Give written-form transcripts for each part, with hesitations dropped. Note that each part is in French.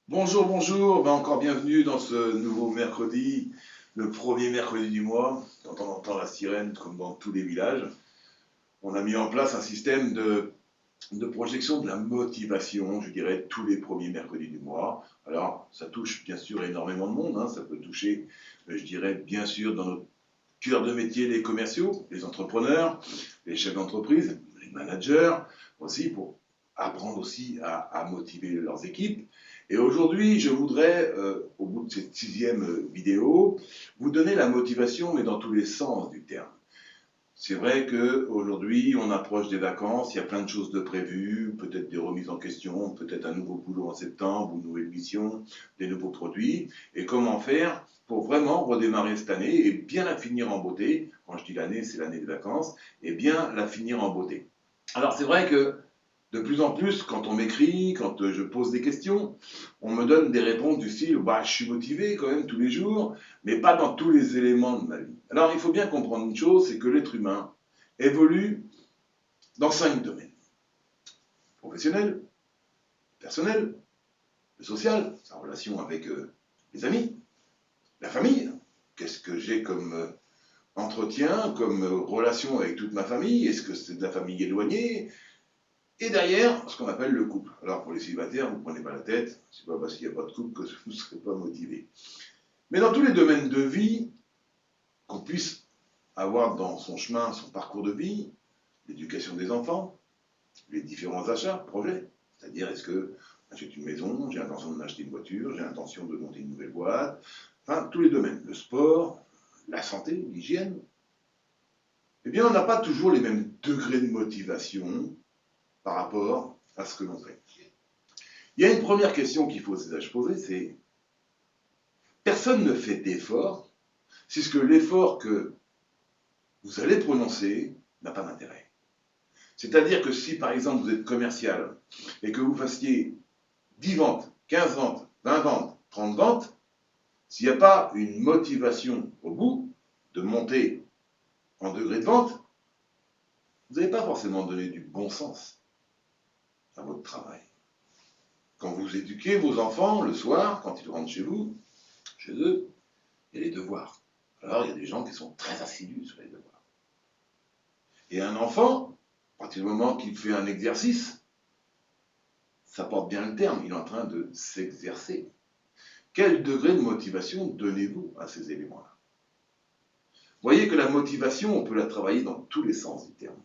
Bonjour, bonjour, encore bienvenue dans ce nouveau mercredi, le premier mercredi du mois, quand on entend la sirène comme dans tous les villages. On a mis en place un système de projection de la motivation, je dirais, tous les premiers mercredis du mois. Alors, ça touche bien sûr énormément de monde, hein, ça peut toucher, je dirais, bien sûr, dans notre cœur de métier, les commerciaux, les entrepreneurs, les chefs d'entreprise, les managers, aussi pour apprendre aussi à motiver leurs équipes. Et aujourd'hui, je voudrais, au bout de cette sixième vidéo, vous donner la motivation, mais dans tous les sens du terme. C'est vrai qu'aujourd'hui, on approche des vacances, il y a plein de choses de prévues, peut-être des remises en question, peut-être un nouveau boulot en septembre, ou une nouvelle mission, des nouveaux produits. Et comment faire pour vraiment redémarrer cette année et bien la finir en beauté. Quand je dis l'année, c'est l'année des vacances, et bien la finir en beauté. Alors c'est vrai que de plus en plus, quand on m'écrit, quand je pose des questions, on me donne des réponses du style bah, je suis motivé quand même tous les jours, mais pas dans tous les éléments de ma vie. Alors il faut bien comprendre une chose, c'est que l'être humain évolue dans 5 domaines. Professionnel, personnel, le social, sa relation avec les amis, la famille, qu'est-ce que j'ai comme entretien, comme relation avec toute ma famille, est-ce que c'est de la famille éloignée, et derrière, ce qu'on appelle le couple. Alors pour les célibataires, vous ne prenez pas la tête, c'est pas parce qu'il n'y a pas de couple que vous ne serez pas motivé. Mais dans tous les domaines de vie, qu'on puisse avoir dans son chemin, son parcours de vie, l'éducation des enfants, les différents achats, projets, c'est-à-dire est-ce que j'achète une maison, j'ai l'intention de m'acheter une voiture, j'ai l'intention de monter une nouvelle boîte, enfin tous les domaines, le sport, la santé, l'hygiène, eh bien on n'a pas toujours les mêmes degrés de motivation par rapport à ce que l'on fait. Il y a une première question qu'il faut se poser, c'est personne ne fait d'effort si ce que l'effort que vous allez prononcer n'a pas d'intérêt. C'est-à-dire que si par exemple vous êtes commercial et que vous fassiez 10 ventes, 15 ventes, 20 ventes, 30 ventes, s'il n'y a pas une motivation au bout de monter en degré de vente, vous n'allez pas forcément donner du bon sens à votre travail. Quand vous éduquez vos enfants le soir, quand ils rentrent chez vous, chez eux, il y a les devoirs. Alors il y a des gens qui sont très assidus sur les devoirs. Et un enfant, à partir du moment qu'il fait un exercice, ça porte bien le terme, il est en train de s'exercer. Quel degré de motivation donnez-vous à ces éléments-là? Vous voyez que la motivation, on peut la travailler dans tous les sens du terme.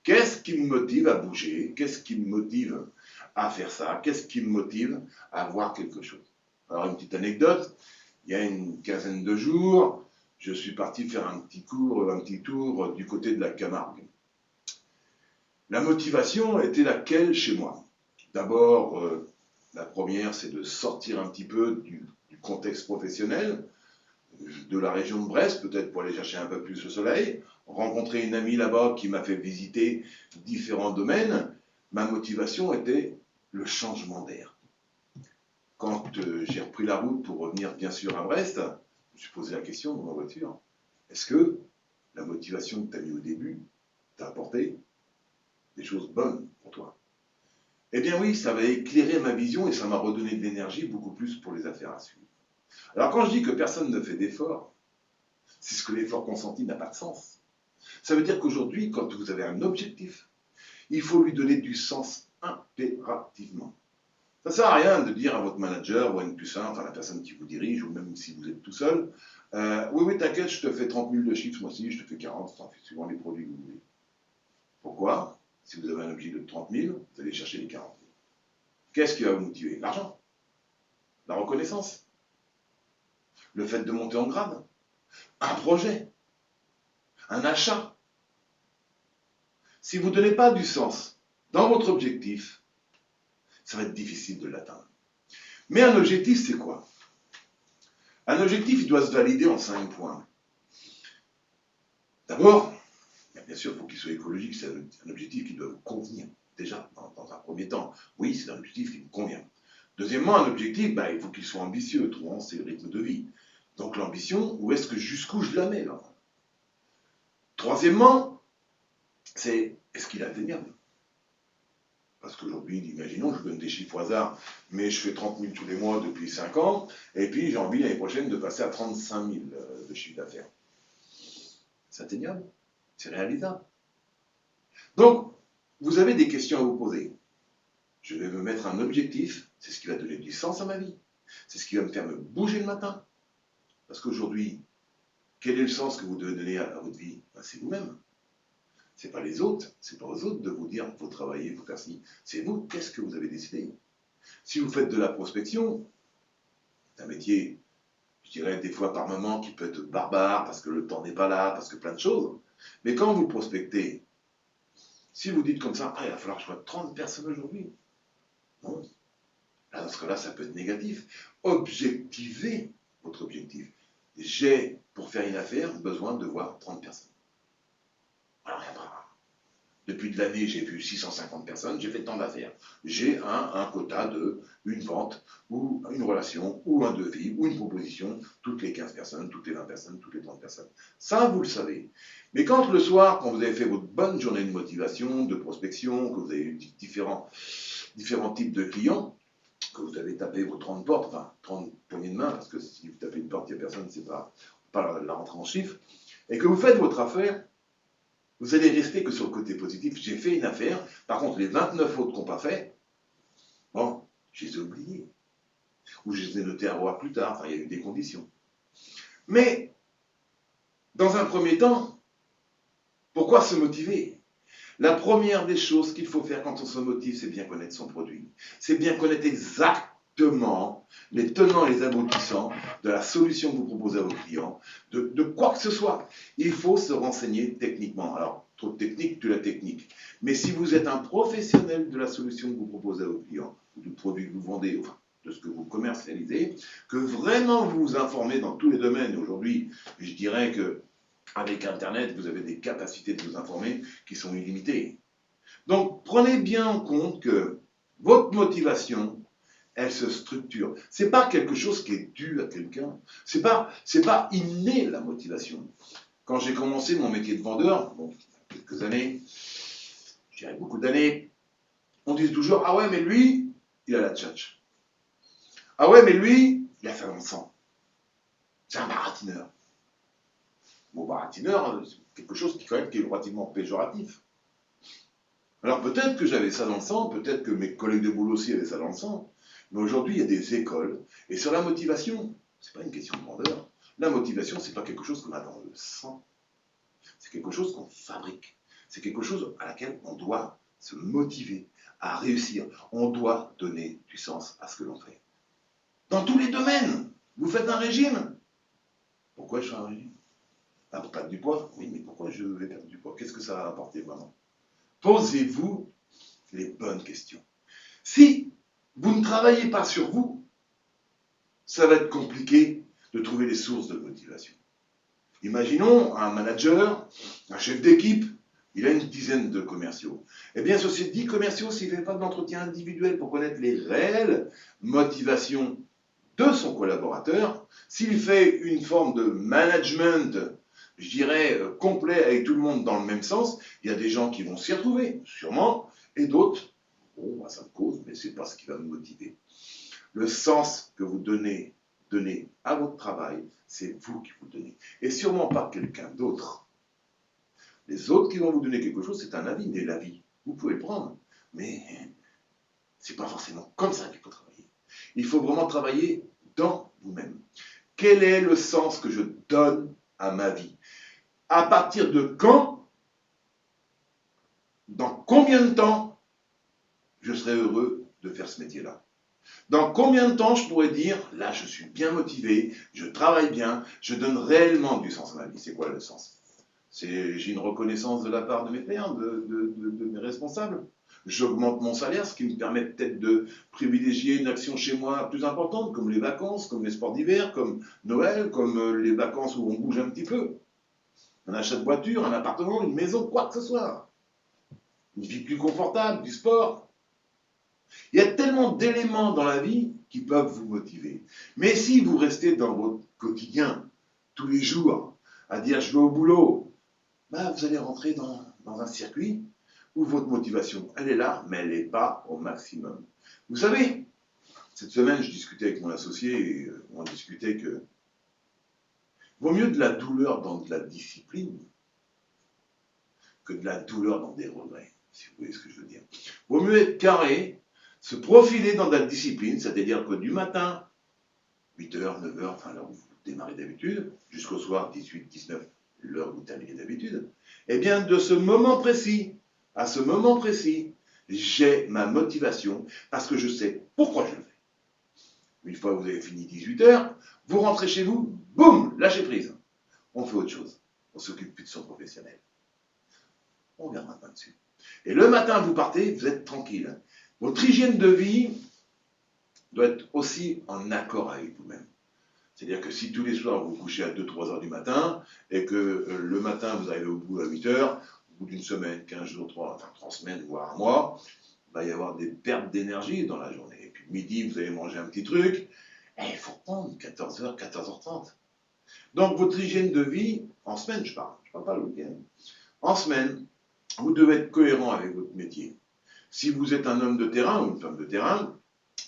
Qu'est-ce qui me motive à bouger? Qu'est-ce qui me motive à faire ça? Qu'est-ce qui me motive à voir quelque chose? Alors une petite anecdote, il y a une quinzaine de jours, je suis parti faire un petit tour du côté de la Camargue. La motivation était laquelle chez moi? D'abord, la première, c'est de sortir un petit peu du contexte professionnel, de la région de Brest, peut-être pour aller chercher un peu plus le soleil, rencontrer une amie là-bas qui m'a fait visiter différents domaines. Ma motivation était le changement d'air. Quand j'ai repris la route pour revenir bien sûr à Brest, je me suis posé la question dans ma voiture, est-ce que la motivation que tu as mis au début t'a apporté des choses bonnes pour toi? Eh bien oui, ça va éclairer ma vision et ça m'a redonné de l'énergie beaucoup plus pour les affaires à suivre. Alors quand je dis que personne ne fait d'effort, c'est ce que l'effort consenti n'a pas de sens. Ça veut dire qu'aujourd'hui, quand vous avez un objectif, il faut lui donner du sens impérativement. Ça ne sert à rien de dire à votre manager ou à une plus simple, à la personne qui vous dirige, ou même si vous êtes tout seul, oui, oui, t'inquiète, je te fais 30 000 de chiffres ce mois-ci, je te fais 40, suivant les produits que vous voulez. Pourquoi? Si vous avez un objectif de 30 000, vous allez chercher les 40 000. Qu'est-ce qui va vous motiver? L'argent, la reconnaissance, le fait de monter en grade, un projet, un achat. Si vous ne donnez pas du sens dans votre objectif, ça va être difficile de l'atteindre. Mais un objectif, c'est quoi? Un objectif, il doit se valider en 5 points. D'abord, bien sûr, il faut qu'il soit écologique, c'est un objectif qui doit vous convenir, déjà, dans un premier temps. Oui, c'est un objectif qui vous convient. Deuxièmement, un objectif, il faut qu'il soit ambitieux, autrement, c'est le rythme de vie. Donc l'ambition, où est-ce que jusqu'où je la mets là? Troisièmement, c'est est-ce qu'il est atteignable? Parce qu'aujourd'hui, imaginons, je vous donne des chiffres au hasard, mais je fais 30 000 tous les mois depuis 5 ans, et puis j'ai envie l'année prochaine de passer à 35 000 de chiffre d'affaires. C'est atteignable, c'est réalisable. Donc, vous avez des questions à vous poser. Je vais me mettre un objectif, c'est ce qui va donner du sens à ma vie. C'est ce qui va me faire me bouger le matin. Parce qu'aujourd'hui, quel est le sens que vous devez donner à votre vie? Ben, c'est vous-même. C'est pas les autres, c'est pas aux autres de vous dire, il faut travailler, il faut faire ci. C'est vous, qu'est-ce que vous avez décidé? Si vous faites de la prospection, c'est un métier, je dirais, des fois par moment qui peut être barbare, parce que le temps n'est pas là, parce que plein de choses. Mais quand vous prospectez, si vous dites comme ça, ah, il va falloir que je vois 30 personnes aujourd'hui. Non. Là, dans ce cas-là, ça peut être négatif. Objectivez votre objectif. J'ai, pour faire une affaire, besoin de voir 30 personnes. Alors, depuis de l'année, j'ai vu 650 personnes, j'ai fait tant d'affaires. J'ai un quota de une vente, ou une relation, ou un devis, ou une proposition, toutes les 15 personnes, toutes les 20 personnes, toutes les 30 personnes. Ça, vous le savez. Mais quand le soir, quand vous avez fait votre bonne journée de motivation, de prospection, que vous avez eu différents types de clients, que vous avez tapé vos 30 portes, enfin 30 poignées de main, parce que si vous tapez une porte, il n'y a personne, c'est pas la rentrée en chiffres, et que vous faites votre affaire, vous allez rester que sur le côté positif. J'ai fait une affaire, par contre, les 29 autres qui n'ont pas fait, bon, je les ai oubliés. Ou je les ai notés à voir plus tard, enfin, il y a eu des conditions. Mais, dans un premier temps, pourquoi se motiver? La première des choses qu'il faut faire quand on se motive, c'est bien connaître son produit. C'est bien connaître exactement les tenants et les aboutissants de la solution que vous proposez à vos clients, de quoi que ce soit. Il faut se renseigner techniquement. Alors, trop de technique, de la technique. Mais si vous êtes un professionnel de la solution que vous proposez à vos clients, ou du produit que vous vendez, enfin, de ce que vous commercialisez, que vraiment vous vous informez dans tous les domaines. Aujourd'hui, je dirais que avec Internet, vous avez des capacités de vous informer qui sont illimitées. Donc, prenez bien en compte que votre motivation, elle se structure. Ce n'est pas quelque chose qui est dû à quelqu'un. Ce n'est pas inné, la motivation. Quand j'ai commencé mon métier de vendeur, bon, quelques années, je dirais beaucoup d'années, on disait toujours, ah ouais, mais lui, il a la tchatch. Ah ouais, mais lui, il a fait un sang. C'est un baratineur. Bon, baratineur, c'est quelque chose qui, quand même, qui est relativement péjoratif. Alors peut-être que j'avais ça dans le sang, peut-être que mes collègues de boulot aussi avaient ça dans le sang, mais aujourd'hui, il y a des écoles, et sur la motivation, c'est pas une question de vendeur. La motivation, c'est pas quelque chose qu'on a dans le sang. C'est quelque chose qu'on fabrique. C'est quelque chose à laquelle on doit se motiver à réussir. On doit donner du sens à ce que l'on fait. Dans tous les domaines, vous faites un régime. Pourquoi je fais un régime? Ah, pour perdre du poids? Oui, mais pourquoi je vais perdre du poids? Qu'est-ce que ça va apporter vraiment? Posez-vous les bonnes questions. Si vous ne travaillez pas sur vous, ça va être compliqué de trouver les sources de motivation. Imaginons un manager, un chef d'équipe, il a une dizaine de commerciaux. Eh bien, sur ces 10 commerciaux, s'il ne fait pas d'entretien individuel pour connaître les réelles motivations de son collaborateur, s'il fait une forme de management, je dirais, complet avec tout le monde dans le même sens, il y a des gens qui vont s'y retrouver, sûrement, et d'autres, bon, ça me cause, mais ce n'est pas ce qui va me motiver. Le sens que vous donnez à votre travail, c'est vous qui vous le donnez, et sûrement pas quelqu'un d'autre. Les autres qui vont vous donner quelque chose, c'est un avis, mais l'avis, vous pouvez le prendre, mais c'est pas forcément comme ça qu'il faut travailler. Il faut vraiment travailler dans vous-même. Quel est le sens que je donne à ma vie? À partir de quand? Dans combien de temps je serai heureux de faire ce métier-là? Dans combien de temps je pourrais dire, là je suis bien motivé, je travaille bien, je donne réellement du sens à ma vie? C'est quoi le sens? J'ai une reconnaissance de la part de mes pairs, de mes responsables. J'augmente mon salaire, ce qui me permet peut-être de privilégier une action chez moi plus importante, comme les vacances, comme les sports d'hiver, comme Noël, comme les vacances où on bouge un petit peu. Un achat de voiture, un appartement, une maison, quoi que ce soit. Une vie plus confortable, du sport. Il y a tellement d'éléments dans la vie qui peuvent vous motiver. Mais si vous restez dans votre quotidien, tous les jours, à dire je vais au boulot, bah, vous allez rentrer dans un circuit où votre motivation, elle est là, mais elle n'est pas au maximum. Vous savez, cette semaine, je discutais avec mon associé et on discutait que vaut mieux de la douleur dans de la discipline que de la douleur dans des regrets, si vous voyez ce que je veux dire. Vaut mieux être carré, se profiler dans de la discipline, c'est-à-dire que du matin, 8h, 9h, enfin l'heure où vous démarrez d'habitude, jusqu'au soir, 18, 19, l'heure où vous terminez d'habitude, eh bien de ce moment précis, à ce moment précis, j'ai ma motivation parce que je sais pourquoi je le fais. Une fois que vous avez fini 18h, vous rentrez chez vous, boum, lâchez prise. On fait autre chose. On s'occupe plus de son professionnel. On reviendra pas dessus. Et le matin, vous partez, vous êtes tranquille. Votre hygiène de vie doit être aussi en accord avec vous-même. C'est-à-dire que si tous les soirs vous vous couchez à 2-3 heures du matin et que le matin vous arrivez au bout à 8 heures, au bout d'une semaine, 15 jours, 3 semaines, voire un mois, il va y avoir des pertes d'énergie dans la journée. Et puis midi, vous allez manger un petit truc, et il faut reprendre 14h, 14h30. Donc votre hygiène de vie, en semaine je parle pas le week-end, en semaine, vous devez être cohérent avec votre métier. Si vous êtes un homme de terrain ou une femme de terrain,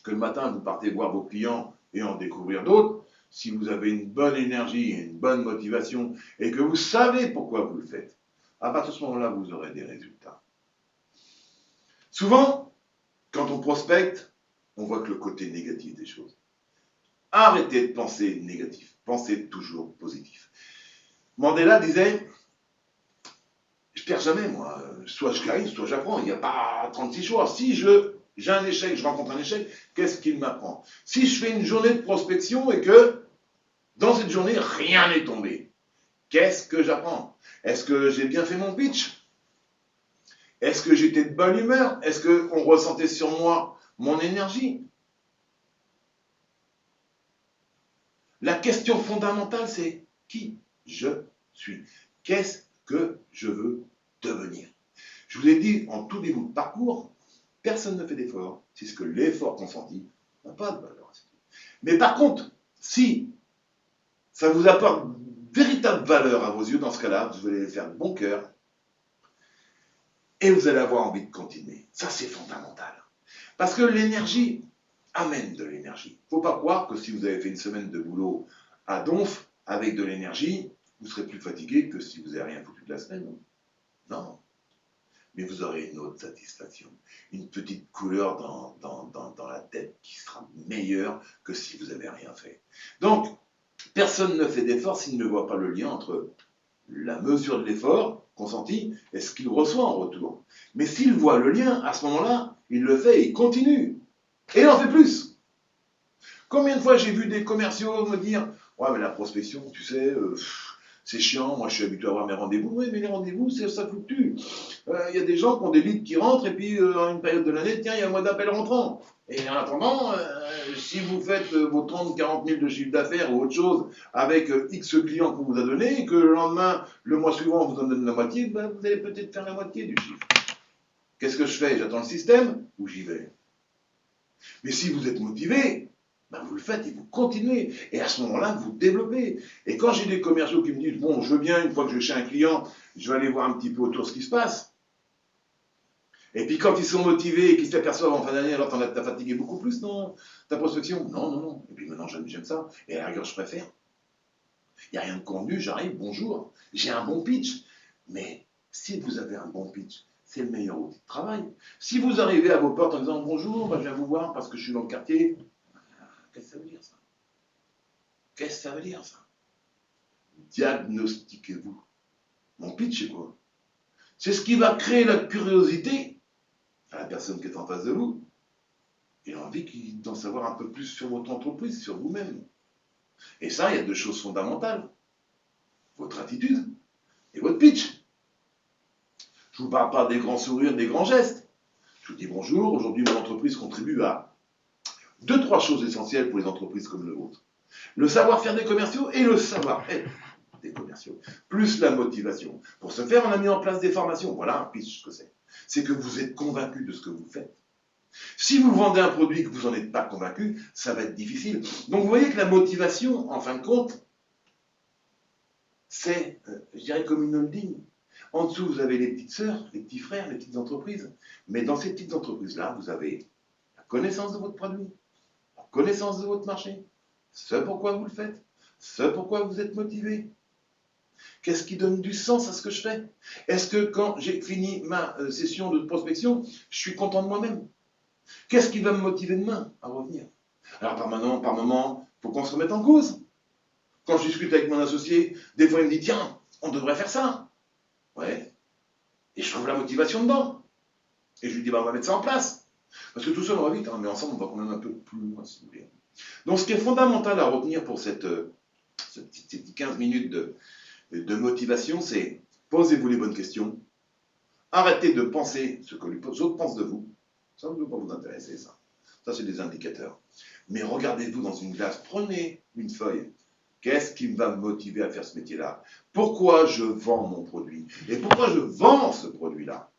que le matin vous partez voir vos clients et en découvrir d'autres, si vous avez une bonne énergie et une bonne motivation et que vous savez pourquoi vous le faites, à partir de ce moment-là, vous aurez des résultats. Souvent, quand on prospecte, on voit que le côté négatif des choses. Arrêtez de penser négatif, pensez toujours positif. Mandela disait, je perds jamais moi, soit je gagne, soit j'apprends, il n'y a pas 36 choix. Si j'ai un échec, je rencontre un échec, qu'est-ce qu'il m'apprend? Si je fais une journée de prospection et que dans cette journée, rien n'est tombé, qu'est-ce que j'apprends? Est-ce que j'ai bien fait mon pitch? Est-ce que j'étais de bonne humeur? Est-ce qu'on ressentait sur moi mon énergie? La question fondamentale, c'est qui je suis? Qu'est-ce que je veux devenir? Je vous ai dit en tout début de parcours, personne ne fait d'effort, c'est que l'effort consenti n'a pas de valeur. Mais par contre, si ça vous apporte véritable valeur à vos yeux, dans ce cas-là, vous allez le faire de bon cœur et vous allez avoir envie de continuer. Ça, c'est fondamental. Parce que l'énergie amène de l'énergie. Il ne faut pas croire que si vous avez fait une semaine de boulot à donf avec de l'énergie, vous serez plus fatigué que si vous n'avez rien foutu de la semaine. Non. Mais vous aurez une autre satisfaction, une petite couleur dans la tête qui sera meilleure que si vous n'avez rien fait. Donc, personne ne fait d'effort s'il ne voit pas le lien entre la mesure de l'effort consenti et ce qu'il reçoit en retour. Mais s'il voit le lien, à ce moment-là, il le fait et il continue. Et il en fait plus. Combien de fois j'ai vu des commerciaux me dire « Ouais, mais la prospection, tu sais, c'est chiant, moi je suis habitué à avoir mes rendez-vous. » Oui, mais les rendez-vous, ça fluctue. Il y a des gens qui ont des leads qui rentrent et puis à une période de l'année, tiens, il y a un mois d'appel rentrant. Et en attendant, si vous faites vos 30, 40 000 de chiffre d'affaires ou autre chose avec X clients qu'on vous a donné et que le lendemain, le mois suivant, on vous en donne la moitié, ben, vous allez peut-être faire la moitié du chiffre. Qu'est-ce que je fais? J'attends le système ou j'y vais? Mais si vous êtes motivé, ben vous le faites et vous continuez. Et à ce moment-là, vous développez. Et quand j'ai des commerciaux qui me disent, bon, je veux bien, une fois que je vais chez un client, je vais aller voir un petit peu autour ce qui se passe. Et puis quand ils sont motivés et qu'ils s'aperçoivent en fin d'année, alors t'as fatigué beaucoup plus, non? Ta prospection? Non, non, non. Et puis maintenant, j'aime ça. Et à la rigueur, je préfère. Il n'y a rien de convenu, j'arrive, bonjour. J'ai un bon pitch. Mais si vous avez un bon pitch, c'est le meilleur outil de travail. Si vous arrivez à vos portes en disant bonjour, ben, je viens vous voir parce que je suis dans le quartier, qu'est-ce que ça veut dire ça? Qu'est-ce que ça veut dire ça? Diagnostiquez-vous. Mon pitch, c'est quoi? C'est ce qui va créer la curiosité à la personne qui est en face de vous et l'envie d'en savoir un peu plus sur votre entreprise, sur vous-même. Et ça, il y a deux choses fondamentales. Votre attitude et votre pitch. Je ne vous parle pas des grands sourires, des grands gestes. Je vous dis bonjour, aujourd'hui mon entreprise contribue à 2-3 choses essentielles pour les entreprises comme le vôtre. Le savoir-faire des commerciaux et le savoir-être des commerciaux, plus la motivation. Pour ce faire, on a mis en place des formations. Voilà un pitch, ce que c'est. C'est que vous êtes convaincu de ce que vous faites. Si vous vendez un produit et que vous n'en êtes pas convaincu, ça va être difficile. Donc vous voyez que la motivation, en fin de compte, c'est, je dirais, comme une holding. En dessous, vous avez les petites sœurs, les petits frères, les petites entreprises. Mais dans ces petites entreprises-là, vous avez la connaissance de votre produit, la connaissance de votre marché, ce pourquoi vous le faites, ce pourquoi vous êtes motivé. Qu'est-ce qui donne du sens à ce que je fais? Est-ce que quand j'ai fini ma session de prospection, je suis content de moi-même? Qu'est-ce qui va me motiver demain à revenir? Alors par moment, il faut qu'on se remette en cause. Quand je discute avec mon associé, des fois il me dit tiens, on devrait faire ça. Ouais. Et je trouve la motivation dedans. Et je lui dis bah, on va mettre ça en place. Parce que tout seul on va vite, hein, mais ensemble on va quand même un peu plus loin si vous voulez. Donc ce qui est fondamental à retenir pour ces petites 15 minutes de motivation, c'est posez-vous les bonnes questions. Arrêtez de penser ce que les autres pensent de vous. Ça ne doit pas vous intéresser, ça. Ça, c'est des indicateurs. Mais regardez-vous dans une glace, prenez une feuille. Qu'est-ce qui va me motiver à faire ce métier-là? Pourquoi je vends mon produit? Et pourquoi je vends ce produit-là?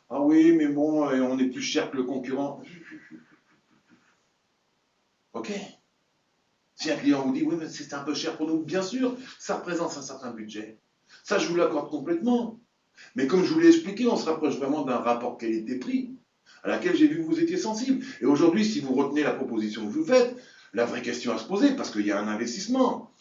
Ah oui, mais bon, on est plus cher que le concurrent. Ok. Si un client vous dit, oui, mais c'est un peu cher pour nous, bien sûr, ça représente un certain budget. Ça, je vous l'accorde complètement. Mais comme je vous l'ai expliqué, on se rapproche vraiment d'un rapport qualité-prix à laquelle j'ai vu que vous étiez sensible. Et aujourd'hui, si vous retenez la proposition que je vous faites, la vraie question à se poser, parce qu'il y a un investissement.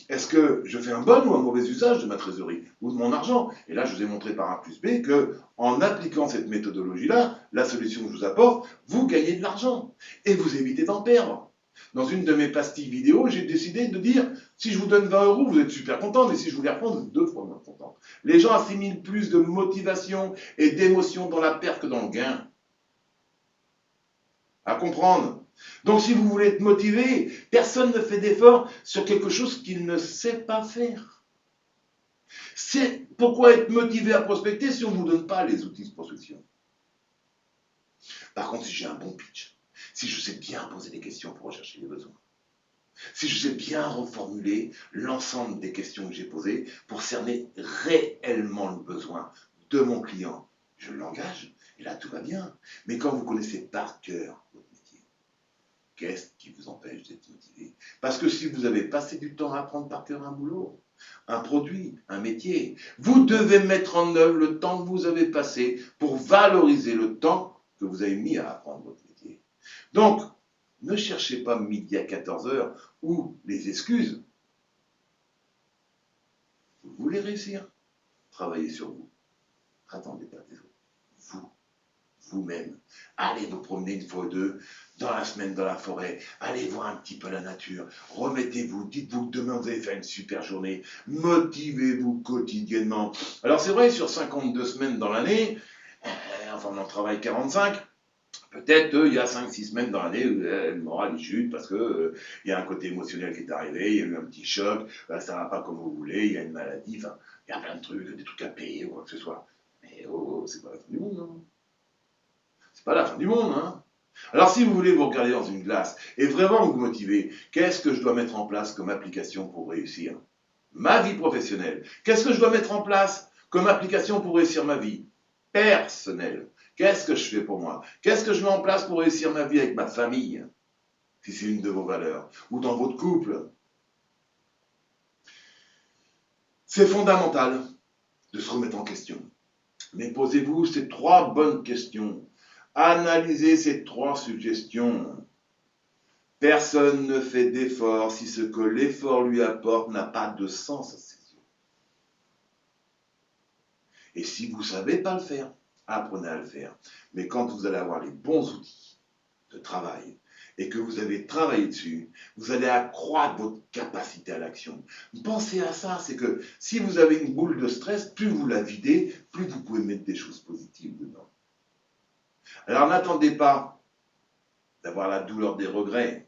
Est-ce que je fais un bon ou un mauvais usage de ma trésorerie ou de mon argent? Et là, je vous ai montré par A plus B que, en appliquant cette méthodologie-là, la solution que je vous apporte, vous gagnez de l'argent et vous évitez d'en perdre. Dans une de mes pastilles vidéo, j'ai décidé de dire, si je vous donne 20 euros, vous êtes super content, mais si je vous les reprends, vous êtes 2 fois moins content. Les gens assimilent plus de motivation et d'émotion dans la perte que dans le gain. À comprendre. Donc si vous voulez être motivé, personne ne fait d'effort sur quelque chose qu'il ne sait pas faire. C'est pourquoi être motivé à prospecter si on ne vous donne pas les outils de prospection. Par contre, si j'ai un bon pitch, si je sais bien poser des questions pour rechercher les besoins, si je sais bien reformuler l'ensemble des questions que j'ai posées pour cerner réellement le besoin de mon client, je l'engage et là tout va bien. Mais quand vous connaissez par cœur votre métier, qu'est-ce qui vous empêche d'être motivé? Parce que si vous avez passé du temps à apprendre par cœur un boulot, un produit, un métier, vous devez mettre en œuvre le temps que vous avez passé pour valoriser le temps que vous avez mis à apprendre votre métier. Donc, ne cherchez pas midi à 14 heures ou les excuses. Vous voulez réussir? Travaillez sur vous. Attendez pas des autres. Vous, vous-même. Allez vous promener une fois ou deux dans la semaine dans la forêt. Allez voir un petit peu la nature. Remettez-vous. Dites-vous que demain vous allez faire une super journée. Motivez-vous quotidiennement. Alors c'est vrai, sur 52 semaines dans l'année, enfin on en travaille 45. Peut-être il y a 5-6 semaines dans l'année où le moral chute parce que il y a un côté émotionnel qui est arrivé, il y a eu un petit choc, ça ne va pas comme vous voulez, il y a une maladie, enfin, il y a plein de trucs, des trucs à payer ou quoi que ce soit. Mais c'est pas la fin du monde, hein. C'est pas la fin du monde, hein. Alors si vous voulez vous regarder dans une glace et vraiment vous motiver, qu'est-ce que je dois mettre en place comme application pour réussir ma vie professionnelle? Qu'est-ce que je dois mettre en place comme application pour réussir ma vie personnelle? Qu'est-ce que je fais pour moi? Qu'est-ce que je mets en place pour réussir ma vie avec ma famille? Si c'est une de vos valeurs. Ou dans votre couple. C'est fondamental de se remettre en question. Mais posez-vous ces 3 bonnes questions. Analysez ces 3 suggestions. Personne ne fait d'effort si ce que l'effort lui apporte n'a pas de sens à ses yeux. Et si vous ne savez pas le faire, apprenez à le faire. Mais quand vous allez avoir les bons outils de travail et que vous avez travaillé dessus, vous allez accroître votre capacité à l'action. Pensez à ça, c'est que si vous avez une boule de stress, plus vous la videz, plus vous pouvez mettre des choses positives dedans. Alors n'attendez pas d'avoir la douleur des regrets,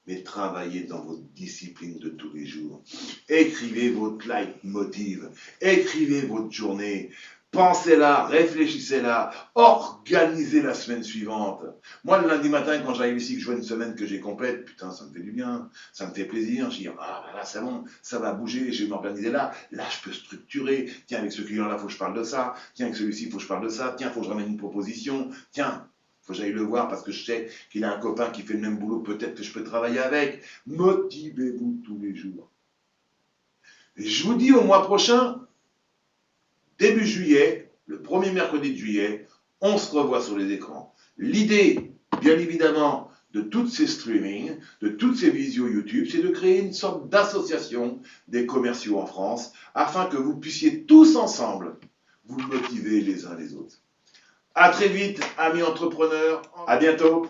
mais travaillez dans votre discipline de tous les jours. Écrivez votre leitmotiv, écrivez votre journée, pensez-la, réfléchissez-la, organisez la semaine suivante. Moi, le lundi matin, quand j'arrive ici, que je vois une semaine que j'ai complète, putain, ça me fait du bien, ça me fait plaisir. Je dis, ah, là, c'est bon, ça va bouger, je vais m'organiser là. Là, je peux structurer. Tiens, avec ce client-là, il faut que je parle de ça. Tiens, avec celui-ci, il faut que je parle de ça. Tiens, il faut que je ramène une proposition. Tiens, faut que j'aille le voir parce que je sais qu'il a un copain qui fait le même boulot, peut-être que je peux travailler avec. Motivez-vous tous les jours. Et je vous dis au mois prochain, début juillet, le premier mercredi de juillet, on se revoit sur les écrans. L'idée, bien évidemment, de tous ces streamings, de toutes ces visios YouTube, c'est de créer une sorte d'association des commerciaux en France, afin que vous puissiez tous ensemble vous motiver les uns les autres. À très vite, amis entrepreneurs, à bientôt.